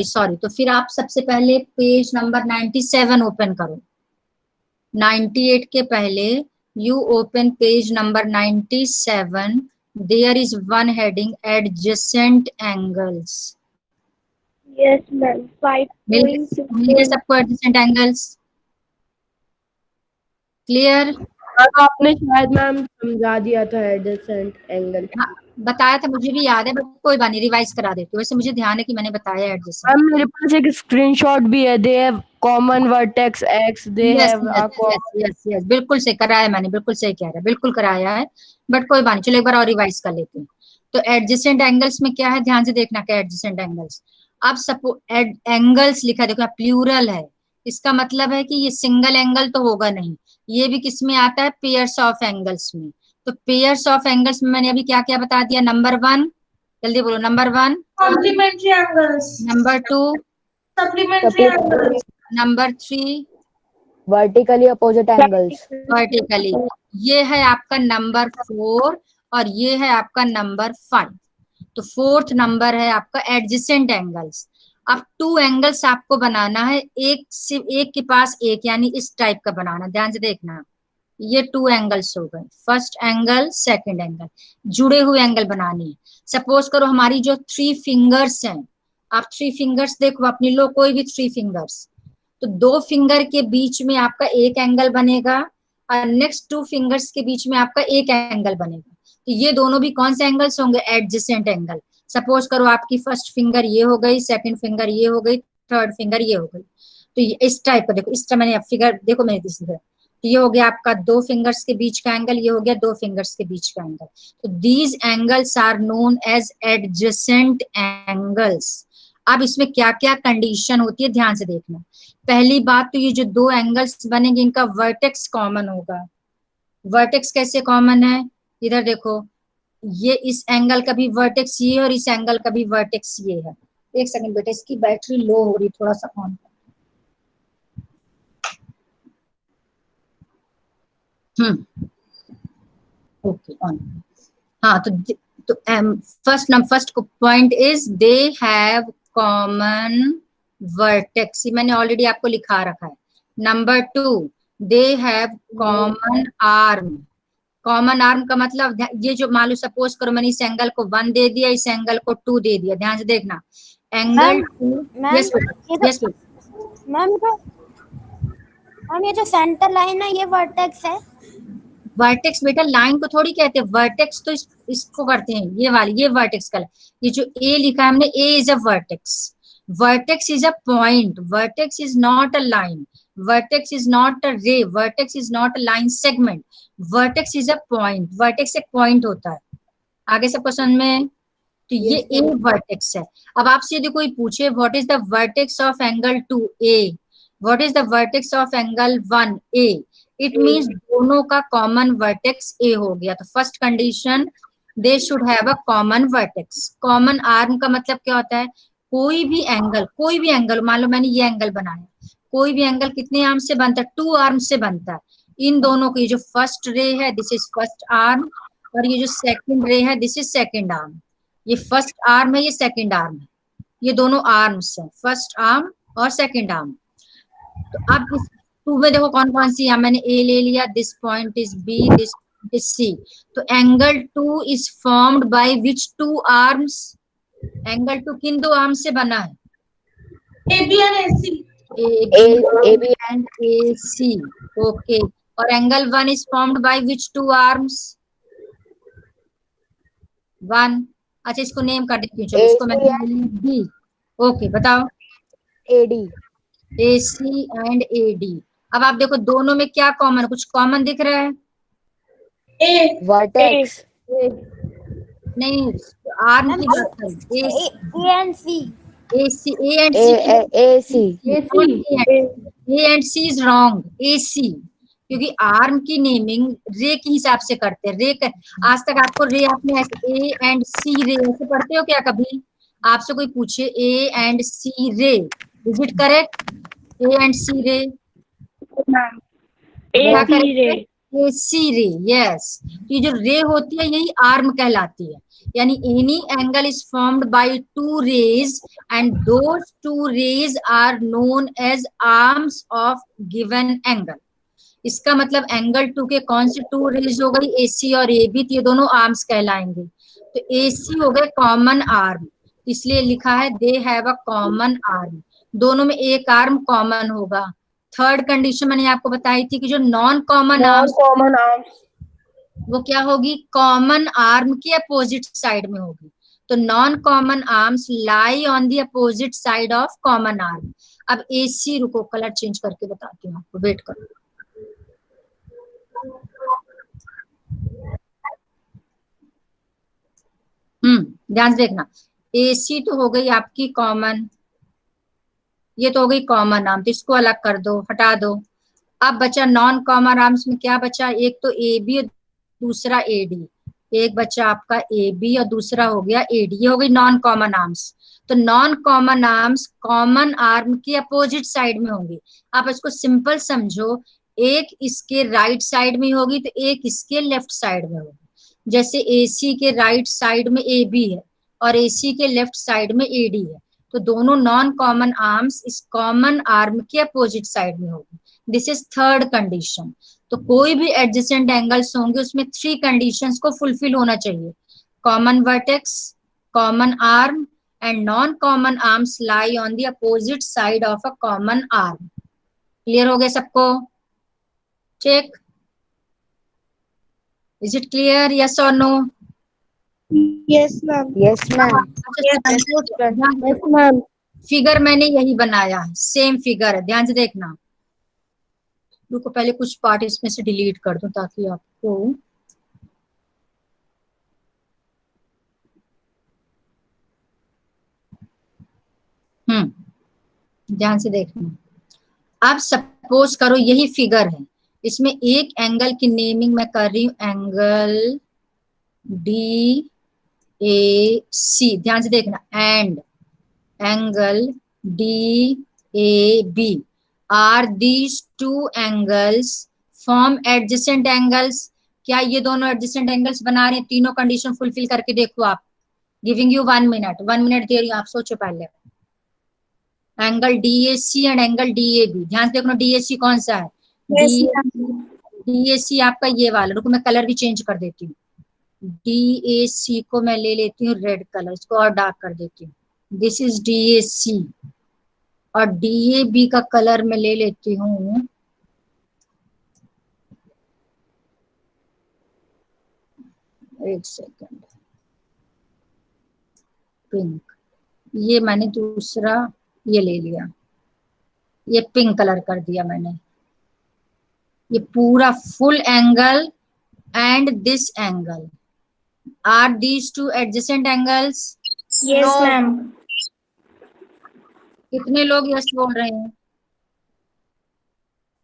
S1: सॉरी. तो फिर आप सबसे पहले पेज नंबर 97 ओपन करो. 98 के पहले you open page number 97. There is one heading adjacent angles.
S6: Yes, ma'am.
S1: मिल गए सबको एडजेसेंट एंगल्स? क्लियर?
S5: आपने शायद मैम समझा दिया था एडजेसेंट एंगल.
S1: हाँ, बताया था, मुझे भी याद है, बट कोई बात नहीं, रिवाइज करा देती हूँ. वैसे मुझे ध्यान है कि मैंने बताया एडजेसेंट.
S5: मैम मेरे पास एक स्क्रीनशॉट भी है. They have common vertex x. They have
S1: yes, बिल्कुल सही कराया मैंने, बिल्कुल सही कह रहा है, बिल्कुल कराया है, बट कोई बात नहीं. चलो एक बार और रिवाइज कर लेते हैं. तो एडजेसेंट एंगल्स में क्या है, ध्यान से देखना क्या एडजेसेंट एंगल्स. अब सपोज एंगल्स लिखा है, देखो प्लूरल है, इसका मतलब है कि ये सिंगल एंगल तो होगा नहीं. ये भी किस में आता है? पेयर्स ऑफ एंगल्स में. तो पेयर्स ऑफ एंगल्स में मैंने अभी क्या क्या बता दिया. नंबर 1, जल्दी बोलो. Number 1
S6: Complementary angles.
S1: Number 2
S6: Supplementary angles.
S1: Number 3
S4: Vertically opposite angles.
S1: Vertically. ये है आपका नंबर 4 और ये है आपका नंबर 5. तो फोर्थ नंबर है आपका एडजेसेंट एंगल्स. अब 2 एंगल्स आपको बनाना है, एक से एक के पास एक, यानी इस टाइप का बनाना. ध्यान से देखना, ये 2 एंगल्स हो गए. फर्स्ट एंगल, सेकंड एंगल, जुड़े हुए एंगल बनानी है. सपोज करो हमारी जो 3 फिंगर्स हैं, आप 3 फिंगर्स देखो अपनी, लो कोई भी 3 फिंगर्स, तो 2 फिंगर के बीच में आपका एक एंगल बनेगा और नेक्स्ट 2 फिंगर्स के बीच में आपका एक एंगल बनेगा. तो ये दोनों भी कौन से एंगल्स होंगे? Adjacent angle. सपोज करो आपकी फर्स्ट फिंगर ये हो गई, सेकंड फिंगर ये हो गई, थर्ड फिंगर ये हो गई. तो ये इस टाइप का देखो, इस तरह मैंने फिगर देखो मेरे फिगर. तो ये हो गया आपका 2 फिंगर्स के बीच का एंगल, ये हो गया 2 फिंगर्स के बीच का एंगल. तो these angles are known as adjacent angles. अब इसमें क्या क्या कंडीशन होती है ध्यान से देखना. पहली बात तो ये जो 2 एंगल्स बनेंगे इनका वर्टेक्स कॉमन होगा. वर्टेक्स कैसे कॉमन है? इधर देखो, ये इस एंगल का भी वर्टेक्स ये है और इस एंगल का भी वर्टेक्स ये है. एक सेकंड बेटा, इसकी बैटरी लो हो रही, थोड़ा सा ऑन. Okay on. हाँ, तो first point is they have common vertex. मैंने ऑलरेडी आपको लिखा रखा है. Number 2, they have common arm. Common arm का मतलब ये जो मान लो सपोज करो मैंने इस एंगल को 1 दे दिया, इस एंगल को 2 दे दिया. ध्यान से देखना, एंगल 2. यस यस
S2: मैम ये जो सेंटर लाइन है ये वर्टेक्स है.
S1: वर्टेक्स बेटा लाइन को थोड़ी कहते हैं, वर्टेक्स तो इसको करते हैं, ये वाली, ये वर्टेक्स का. ये जो ए लिखा है हमने, A is a vertex. Vertex is a point. Vertex is not a line. Vertex is not a ray. Vertex is not a line segment. Vertex is a point. Vertex एक पॉइंट होता है. आगे सबको समझ में? तो ये ए वर्टेक्स है. अब आपसे यदि कोई पूछे what is the vertex of angle 2A, what is the vertex of angle 1A, it means दोनों का कॉमन वर्टेक्स ए हो गया. तो first condition, they should have a common vertex. Common arm का मतलब क्या होता है? कोई भी एंगल, मान लो मैंने ये एंगल बनाया, कोई भी एंगल कितने आर्म से बनता है? 2 आर्म से बनता है. इन दोनों की जो फर्स्ट रे है, दिस इज फर्स्ट आर्म, और ये जो सेकंड रे है दिस इज सेकंड आर्म, ये फर्स्ट आर्म है, ये सेकंड आर्म है, ये दोनों आर्म्स है, फर्स्ट आर्म और सेकंड आर्म। तो अब इस टू में देखो कौन कौन सी, मैंने ए ले लिया, this point is B, this is C. तो angle 2 is formed by which 2 arms? Angle 2 किन 2 आर्म से बना है?
S6: AB and AC.
S4: AB and
S1: AC, okay. और angle 1 is formed by which 2 arms? 1। अच्छा इसको नेम कर देती हूँ, चलो इसको मैं बी। ओके बताओ,
S4: AD।
S1: AC and AD। अब आप देखो दोनों में क्या कॉमन, कुछ कॉमन दिख रहा है?
S6: A.
S4: Vertex।
S1: नहीं, आर्म की बात करें।
S2: A and C.
S1: AC, A and C,
S4: AC।
S1: A and C is wrong, AC, क्योंकि आर्म की नेमिंग रे के हिसाब से करते हैं। रे आज तक आपको रे, आपने ऐसे A and C रे ऐसे पढ़ते हो क्या कभी? आपसे कोई पूछे A and C रे, is it correct? A and C रे क्या करेक्ट? AC रे, यस। ये जो रे होती है यही आर्म कहलाती है। यानी any angle is formed by 2 rays and those 2 rays are known as arms of given angle. इसका मतलब एंगल 2 के कौन से 2 रेज हो गई? AC और AB, ये दोनों आर्म्स कहलाएंगे। तो AC हो गए कॉमन आर्म, इसलिए लिखा है दे हैव अ कॉमन आर्म, दोनों में एक आर्म कॉमन होगा। थर्ड कंडीशन मैंने आपको बताई थी कि जो नॉन कॉमन आर्म्स वो क्या होगी? कॉमन आर्म की अपोजिट साइड में होगी। तो non common arms lie on the opposite side of common arm. अब AC, रुको कलर चेंज करके बताती हूँ आपको, वेट करो। ध्यान से देखना, AC तो हो गई आपकी कॉमन, ये तो हो गई कॉमन आर्म, तो इसको अलग कर दो, हटा दो। अब बचा नॉन कॉमन आर्म्स में क्या बचा? एक तो AB और दूसरा AD। एक बचा आपका AB और दूसरा हो गया AD, ये हो गई नॉन कॉमन आर्म्स। तो non common arms common arm की अपोजिट साइड में होंगी। आप इसको सिंपल समझो, एक इसके राइट साइड में होगी तो एक इसके लेफ्ट साइड में होगी। जैसे AC के राइट साइड में AB है और AC के लेफ्ट साइड में AD है, तो दोनों नॉन कॉमन आर्म्स इस कॉमन आर्म के अपोजिट साइड में होगी। This is third condition. तो कोई भी एडजेसेंट एंगल्स होंगे उसमें 3 कंडीशंस को फुलफिल होना चाहिए, common vertex, common arm and non common arms lie on the opposite side of a common arm. Clear हो गया सबको? Check, is it clear, yes और no?
S6: Yes, ma'am.
S4: Yes, ma'am।
S6: Yes, ma'am.
S1: Figure मैंने यही बनाया है, same figure है, ध्यान से देखना। रुको पहले कुछ पार्ट इसमें से डिलीट कर दूं ताकि आपको ध्यान से देखना। अब सपोज करो यही फिगर है, इसमें एक एंगल की नेमिंग मैं कर रही हूं, एंगल DAC, ध्यान से देखना, and angle DAB। Are these 2 angles form adjacent angles? क्या ये दोनों एडजेसेंट एंगल्स बना रहे हैं? तीनों कंडीशन फुलफिल करके देखो आप। गिविंग यू 1 मिनट, 1 मिनट दे रही हूँ, आप सोचो पहले। Angle DAC and angle DAB, ध्यान से देखो DAC कौन सा है? DAC आपका ये वाला, रुको मैं कलर भी चेंज कर देती हूँ। DAC को मैं ले लेती हूँ रेड कलर, इसको और डार्क कर देती हूँ। दिस इज DAC और DAB का कलर मैं ले लेती हूँ एक सेकंड, पिंक। ये मैंने दूसरा ये ले लिया, ये पिंक कलर कर दिया मैंने। ये पूरा full angle and this angle, are these 2 adjacent angles?
S6: Yes, ma'am.
S1: कितने लोग यस बोल रहे हैं?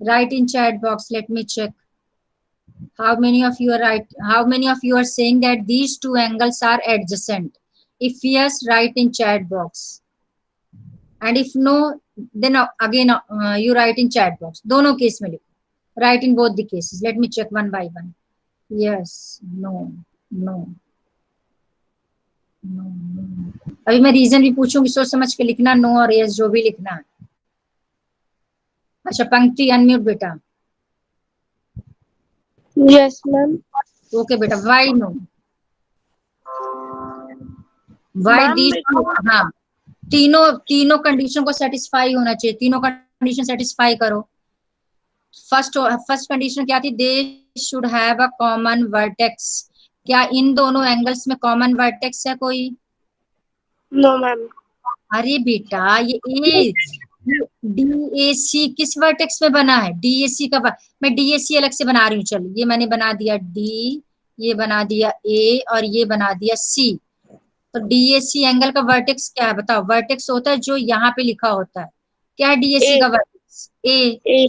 S1: Write in chat box, let me check how many of you are right, how many of you are saying that these 2 angles are adjacent? If yes, write in chat box, and if no, then again you write in chat box। दोनों case में लिखो, write in both the cases, let me check one by one। yes, no, no no no. अभी मैं reason भी पूछूंगी, सोच समझ के लिखना, नो और यस जो भी लिखना है। अच्छा पंक्ति अनम्यूट बेटा।
S6: Yes, ma'am.
S1: ओके बेटा, why no? Why
S6: Ma'am,
S1: these, हाँ तीनों तीनों कंडीशन को सेटिस्फाई होना चाहिए, तीनों कंडीशन सेटिस्फाई करो। फर्स्ट कंडीशन क्या थी? They should have a common vertex. क्या इन दोनों एंगल्स में कॉमन वर्टेक्स है कोई?
S6: no, ma'am.
S1: अरे बेटा ये ए DAC किस वर्टेक्स में बना है? DAC का मैं DAC अलग से बना रही हूँ, चलो ये मैंने बना दिया D, ये बना दिया A और ये बना दिया C। तो DAC एंगल का वर्टेक्स क्या है बताओ? वर्टेक्स होता है जो यहाँ पे लिखा होता है। क्या है DAC
S6: A.
S1: का वर्टेक्स? A।
S6: A.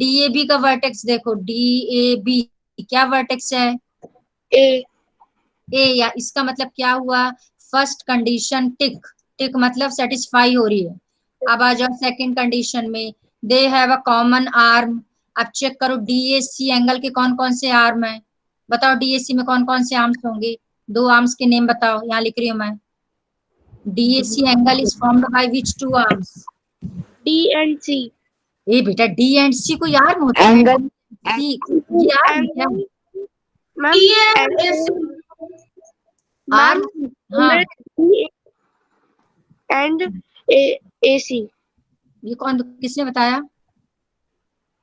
S1: DAB का वर्टेक्स देखो, DAB क्या वर्टेक्स है?
S6: A.
S1: ए। या इसका मतलब क्या हुआ? फर्स्ट कंडीशन टिक, टिक मतलब सेटिस्फाई हो रही है। अब आ जाओ सेकंड कंडीशन में, दे हैव अ कॉमन आर्म। अब चेक करो DAC एंगल के कौन कौन से आर्म है, बताओ DAC में कौन कौन से आर्म्स होंगे? दो आर्म्स के नेम बताओ, यहाँ लिख रही हूँ मैं। DAC angle is formed by which two arms?
S6: D and C.
S1: ए बेटा D एंड C कोई आर्म होता है?
S4: एंगल
S1: C ये आर्म है?
S6: Ma'am,
S1: आर्म, हाँ
S6: D and AC.
S1: ये कौन, किसने बताया?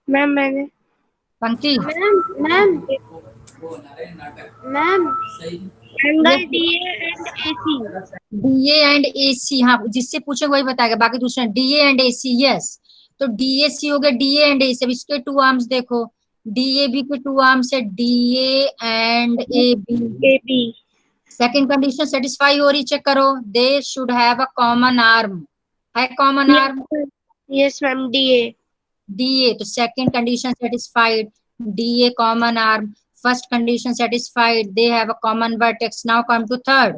S6: मैम मैंने।
S1: पंक्ति
S2: ma'am
S6: angle DA and AC.
S1: DA and AC, हाँ जिससे पूछे वही बताएगा, बाकी दूसरा DA एंड AC। यस, तो DAC हो गया DA एंड AC। अब इसके टू आर्म्स देखो, DAB के टू आर्म्स है DA and AB।
S6: AB.
S1: Second condition satisfy हो रही, चेक करो, they should have a common arm. है common arm?
S6: Yes, ma'am. DA.
S1: DA, तो second condition satisfied, DA common arm. First condition satisfied, they have a common vertex. Now come to third.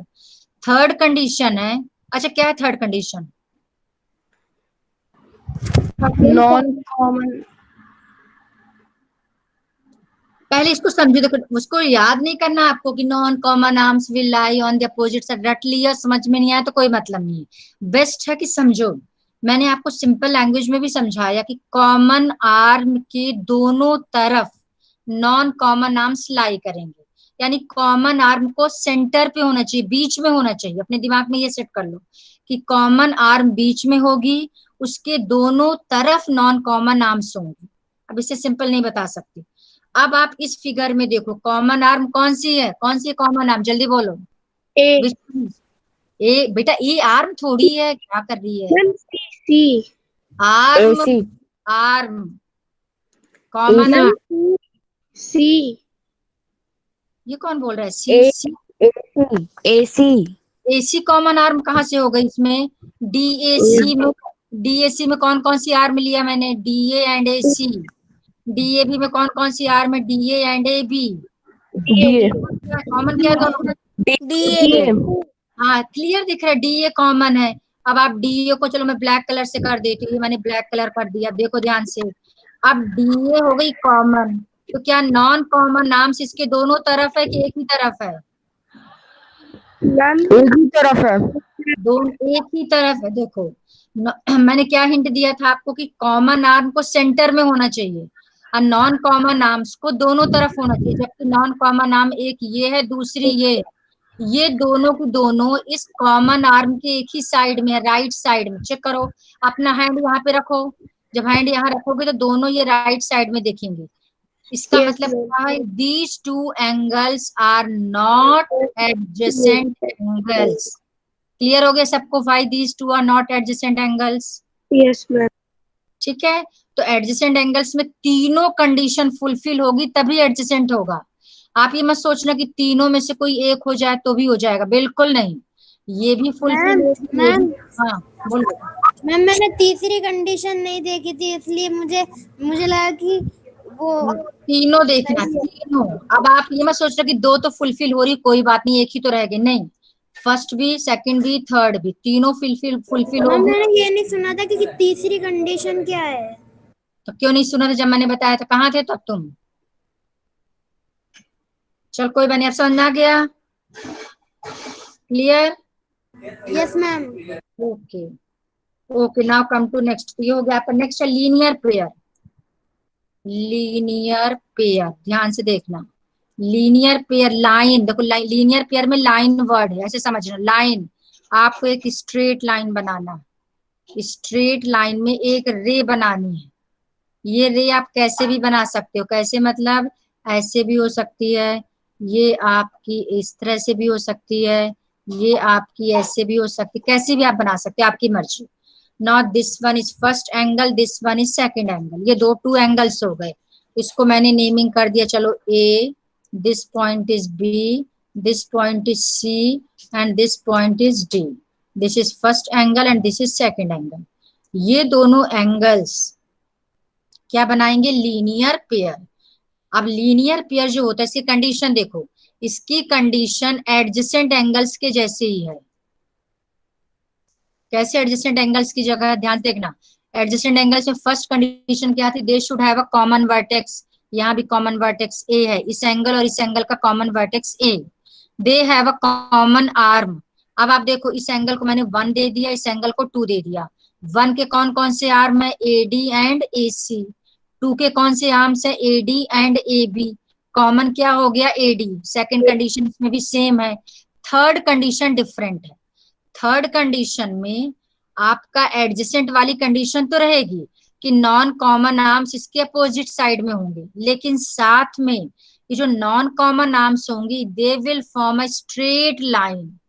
S1: Third condition है, अच्छा क्या है third condition?
S5: Non common.
S1: पहले इसको समझो, देखो उसको याद नहीं करना आपको कि non common arms will lie on the opposite side. रट लिया, समझ में नहीं आया तो कोई मतलब नहीं है। बेस्ट है कि समझो, मैंने आपको सिंपल लैंग्वेज में भी समझाया कि कॉमन आर्म के दोनों तरफ नॉन कॉमन आर्म्स लाई करेंगे, यानी कॉमन आर्म को सेंटर पे होना चाहिए, बीच में होना चाहिए। अपने दिमाग में ये सेट कर लो कि कॉमन आर्म बीच में होगी, उसके दोनों तरफ नॉन कॉमन आर्म्स होंगी। अब इससे सिंपल नहीं बता सकती। अब आप इस फिगर में देखो, कॉमन आर्म कौन सी है? कौन सी कॉमन आर्म, जल्दी बोलो।
S6: A.
S1: ए बेटा, ये आर्म थोड़ी है, क्या कर रही है?
S6: Ma'am, C.
S1: Arm,
S4: AC
S1: arm common
S4: AC
S1: arm.
S6: C.
S1: ये कौन बोल रहा है? सी?
S4: AC
S1: AC कॉमन आर्म कहाँ से हो गई इसमें? DAC में कौन कौन सी आर्म लिया मैंने? DA and AC। DAB में कौन कौन सी आर्म है? DA and AB।
S5: DA
S1: common क्या है दोनों में?
S5: DA
S1: हाँ क्लियर दिख रहा है, DA कॉमन है। अब आप DA को, चलो मैं ब्लैक कलर से कर देती हूँ, मैंने ब्लैक कलर कर दिया, देखो ध्यान से। अब DA हो गई कॉमन, तो क्या नॉन कॉमन नाम्स इसके दोनों तरफ है कि एक ही तरफ है?
S6: Ma'am,
S5: एक ही तरफ है।
S1: दोनों एक ही तरफ है। देखो मैंने क्या हिंट दिया था आपको कि कॉमन आर्म को सेंटर में होना चाहिए और नॉन कॉमन आर्म्स को दोनों तरफ होना चाहिए, जबकि नॉन कॉमन आर्म एक ये है, दूसरी ये दोनों की दोनों इस कॉमन आर्म के एक ही साइड में है, राइट साइड में। चेक करो, अपना हैंड यहाँ पे रखो, जब हैंड यहाँ रखोगे तो दोनों ये राइट साइड में दिखेंगे। इसका
S6: Yes,
S1: मतलब
S6: ma'am.
S1: क्या है? These two angles are not adjacent angles. Clear हो गया सबको? Why these two are not adjacent angles?
S6: Yes, ma'am.
S1: ठीक है, तो एडजेसेंट एंगल्स में तीनों कंडीशन फुलफिल होगी तभी एडजेसेंट होगा। आप ये मत सोचना कि तीनों में से कोई एक हो जाए तो भी हो जाएगा, बिल्कुल नहीं। ये भी फुलफिल होगी, ये भी। हाँ बोलो।
S2: मैम मैंने तीसरी कंडीशन नहीं देखी थी, इसलिए मुझे लगा कि वो
S1: तीनों देखना, तीनों। अब आप ये मत सोचना कि दो तो फुलफिल हो रही, कोई बात नहीं एक ही तो रह गए, नहीं। फर्स्ट भी, सेकंड भी, थर्ड भी, तीनों फुलफिल
S2: मैम
S1: होगी।
S2: मैंने ये नहीं सुना था कि तीसरी कंडीशन क्या है।
S1: तो क्यों नहीं सुना था जब मैंने बताया था? कहाँ थे तब तुम? चल कोई बात नहीं, अब समझ में आ गया? Clear?
S2: Yes ma'am.
S1: Okay okay, now come to next. ये हो गया आपका। नेक्स्ट है लीनियर पेयर। लीनियर पेयर, ध्यान से देखना। लीनियर पेयर, लाइन देखो, लीनियर पेयर में लाइन वर्ड है, ऐसे समझना। लाइन, आपको एक स्ट्रेट लाइन बनाना। स्ट्रेट लाइन में एक रे बनानी है। ये रे आप कैसे भी बना सकते हो। कैसे मतलब, ऐसे भी हो सकती है, ये आपकी इस तरह से भी हो सकती है, ये आपकी ऐसे भी हो सकती है, कैसे भी आप बना सकते हो, आपकी मर्जी। Not this one is first angle, this one is second angle. ये दो टू एंगल्स हो गए। इसको मैंने नेमिंग कर दिया, चलो A, this point is B, this point is C and this point is D. This is first angle and this is second angle. ये दोनों एंगल्स क्या बनाएंगे? Linear pair. अब लीनियर पेयर जो होता है, इसकी कंडीशन देखो। इसकी कंडीशन एडजेसेंट एंगल्स के जैसे ही है। कैसे एडजेसेंट एंगल्स की जगह? ध्यान देखना। एडजेसेंट एंगल्स में फर्स्ट कंडीशन क्या थी? They should have a common vertex. यहाँ भी कॉमन वर्टेक्स ए है, इस एंगल और इस एंगल का common vertex A. They have a common arm. अब आप देखो, इस एंगल को मैंने 1 दे दिया, इस एंगल को 2 दे दिया। 1 के कौन कौन से आर्म है? ए डी एंड ए सी। 2 के कौन से आर्म्स है? A D and A B. Common क्या हो गया? A D. सेकेंड कंडीशन इसमें भी सेम है। थर्ड कंडीशन डिफरेंट है। थर्ड कंडीशन में आपका एडजेसेंट वाली कंडीशन तो रहेगी कि नॉन कॉमन आर्म्स इसके अपोजिट साइड में होंगे, लेकिन साथ में ये जो नॉन कॉमन आर्म्स होंगी, they will form a straight line.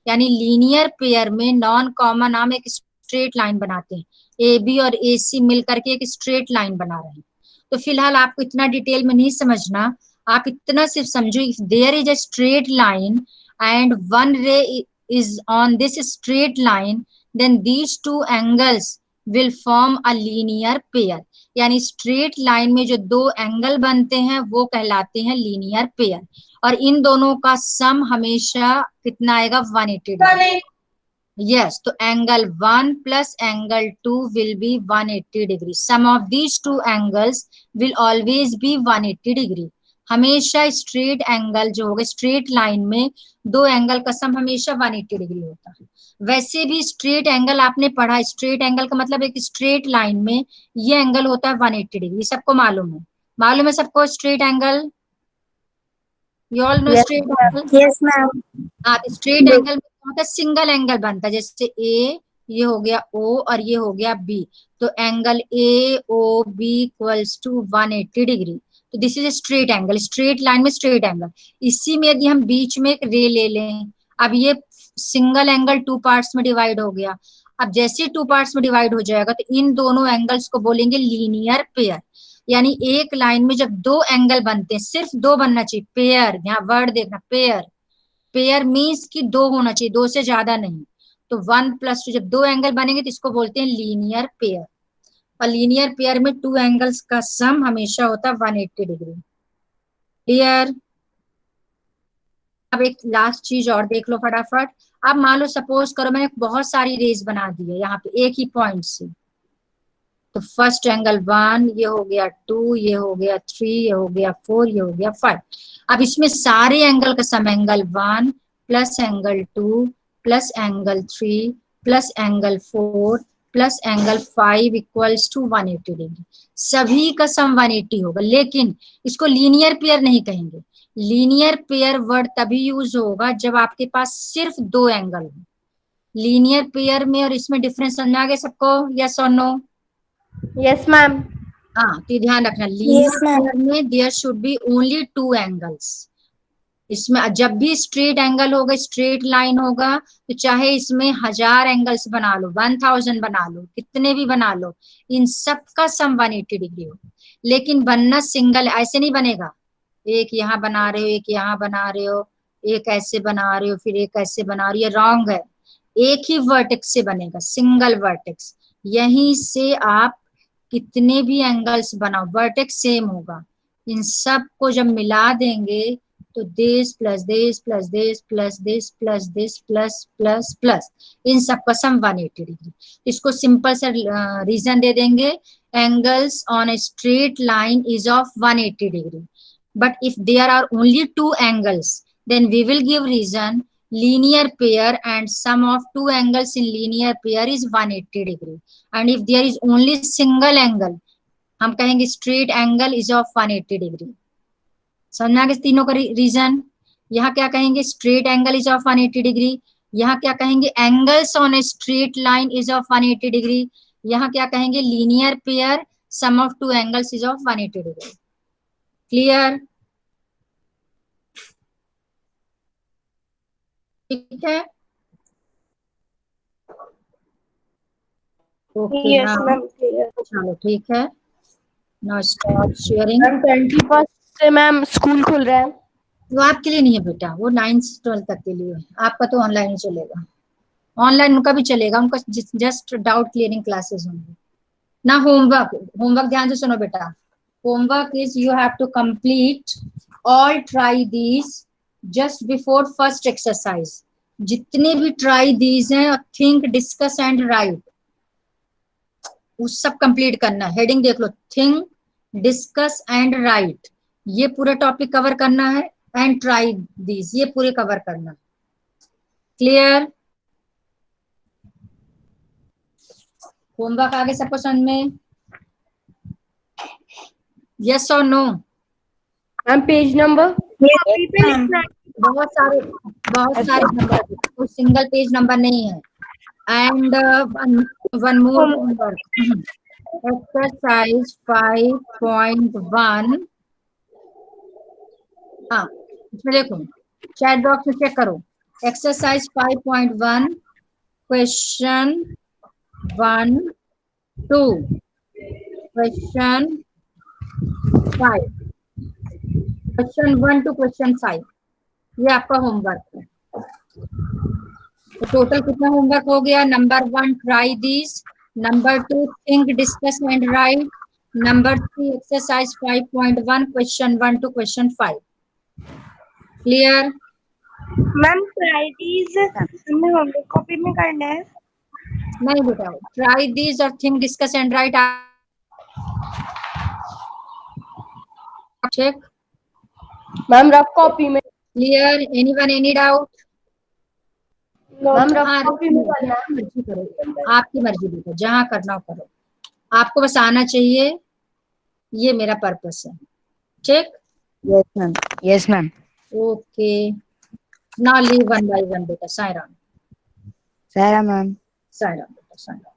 S1: यानी लीनियर पेयर में नॉन कॉमन आर्म एक स्ट्रेट लाइन बनाते हैं। ए बी और ए सी मिलकर के एक स्ट्रेट लाइन बना रहे हैं। तो फिलहाल आपको इतना डिटेल में नहीं समझना, आप इतना सिर्फ समझो, if there is a straight line and one ray is on this straight line, then these two angles will form a linear pair। यानी स्ट्रेट लाइन में जो दो एंगल बनते हैं वो कहलाते हैं लीनियर पेयर। और इन दोनों का सम हमेशा कितना आएगा? 180 डिग्री। यस, तो angle 1 plus angle 2 will be 180 degree. Sum of these two angles will always be 180 degree. हमेशा स्ट्रेट एंगल जो होगा, स्ट्रेट लाइन में दो एंगल का सम हमेशा 180 डिग्री होता है। वैसे भी स्ट्रेट एंगल आपने पढ़ा, स्ट्रेट एंगल का मतलब एक स्ट्रेट लाइन में ये एंगल होता है 180 डिग्री। सबको मालूम है? मालूम है सबको straight angle? You all no straight angle?
S2: Yes ma'am.
S1: हाँ, स्ट्रेट एंगल में क्या होता है? सिंगल एंगल बनता है। जैसे ए, ये हो गया ओ और ये हो गया बी, तो angle A O B equals to 180 degree. तो this is straight angle. Straight line में स्ट्रेट एंगल। इसी में यदि हम बीच में एक रे ले लें, अब ये सिंगल एंगल 2 पार्ट्स में डिवाइड हो गया। अब जैसे 2 पार्ट्स में डिवाइड हो जाएगा तो इन दोनों एंगल्स को बोलेंगे लीनियर पेयर। यानी एक लाइन में जब दो एंगल बनते हैं, सिर्फ दो बनना चाहिए, पेयर। यहाँ वर्ड देखना, पेयर। पेयर मीन्स कि दो होना चाहिए, दो से ज्यादा नहीं। तो 1 प्लस 2 जब दो एंगल बनेंगे तो इसको बोलते हैं लीनियर पेयर। और लीनियर पेयर में टू एंगल्स का सम हमेशा होता है 180 डिग्री। क्लियर? अब एक लास्ट चीज और देख लो फटाफट। अब मान लो, सपोज करो मैंने बहुत सारी रेज बना दी है यहाँ पे एक ही पॉइंट से। तो फर्स्ट एंगल 1, ये हो गया 2, ये हो गया 3, ये हो गया 4, ये हो गया 5। अब इसमें सारे एंगल का sum angle 1 plus angle 2 plus angle 3 plus angle 4 plus angle 5 equals to 180 degree. सभी का सम 180 होगा, लेकिन इसको लीनियर पेयर नहीं कहेंगे। लीनियर पेयर वर्ड तभी यूज होगा जब आपके पास सिर्फ दो एंगल हो। लीनियर पेयर में और इसमें डिफरेंस समझ में आ गया सबको? यस और नो?
S2: Yes ma'am.
S1: हाँ, तो ध्यान रखना, लीनियर पेयर में there should be only 2 angles. इसमें जब भी स्ट्रेट एंगल होगा, स्ट्रेट लाइन होगा, तो चाहे इसमें 1000 एंगल्स बना लो, 1000 बना लो, कितने भी बना लो, इन सब का सम 180 डिग्री होगा। लेकिन बनना सिंगल ऐसे नहीं बनेगा। एक यहाँ बना रहे हो, एक यहाँ बना रहे हो, एक ऐसे बना रहे हो, फिर एक ऐसे बना रहे हो, ये रॉन्ग है। एक ही वर्टेक्स से बनेगा, सिंगल वर्टेक्स। यहीं से आप कितने भी एंगल्स बनाओ, वर्टेक्स सेम होगा। इन सब को जब मिला देंगे तो this plus this plus this plus this plus this plus plus plus, इन सब का सम 180 डिग्री। इसको सिंपल सा रीजन दे देंगे, angles on a straight line is of 180 degree. but if there are only two angles, then we will give reason linear pair and sum of two angles in linear pair is 180 degree. And if there is only single angle, हम कहेंगे straight angle is of 180 degree. समझना कि तीनों का reason. यहाँ क्या कहेंगे, straight angle is of 180 degree. यहाँ क्या कहेंगे, angles on a straight line is of 180 degree. यहाँ क्या कहेंगे, linear pair sum of two angles is of 180 degree. Clear? ठीक है. Okay,
S6: Yes,
S1: now,
S6: ma'am. Clear.
S1: चलो ठीक है. Now stop sharing.
S5: Ma'am 21st से मैम स्कूल खुल रहा है.
S1: वो आपके लिए नहीं है बेटा, वो 9th से 12th तक के लिए है. आपका तो ऑनलाइन ही चलेगा. ऑनलाइन उनका भी चलेगा, उनका जस्ट डाउट क्लियरिंग क्लासेस होंगे ना. होमवर्क ध्यान से सुनो बेटा. Homework is you have to complete all try these just before first exercise. जितने भी ट्राई दीज हैं, थिंक, डिस्कस एंड राइट, वो सब कंप्लीट करना. हेडिंग देख लो, थिंक, डिस्कस एंड राइट, ये पूरा टॉपिक कवर करना है. एंड ट्राई दीज, ये पूरे कवर करना. क्लियर? होमवर्क आगे सबको समझ में? यस और नो?
S5: Ma'am page number.
S1: बहुत सारे नंबर, कोई सिंगल पेज नंबर नहीं है. And one more homework, exercise 5.1. हाँ, इसमें देखो, चैट बॉक्स में चेक करो. Exercise 5.1 question 1 2 question 5, question 1 to question 5, ये आपका होमवर्क है. तो टोटल कितना होमवर्क हो गया? Number 1 try this, number 2 think, discuss and write, number 3 exercise 5.1 question 1 to question 5. Clear?
S6: Ma'am प्राइडिस हमें होमवर्क कॉपी में करना है.
S1: नहीं बेटा, ट्राई दिस और think, discuss and write check.
S5: Ma'am rough copy में.
S1: Clear? Anyone any doubt?
S5: Ma'am rough
S1: हाँ,
S5: कॉपी में करना है.
S1: मर्जी करो, आपकी मर्जी बेटा, जहाँ करना हो करो. आपको बस आना चाहिए, ये मेरा पर्पस है. ठीक?
S4: Yes, ma'am. Yes, ma'am.
S1: Okay. Now leave one by one बेटा. Sairam,
S4: Sarah, ma'am.
S1: सायराम बेटा, सायराम.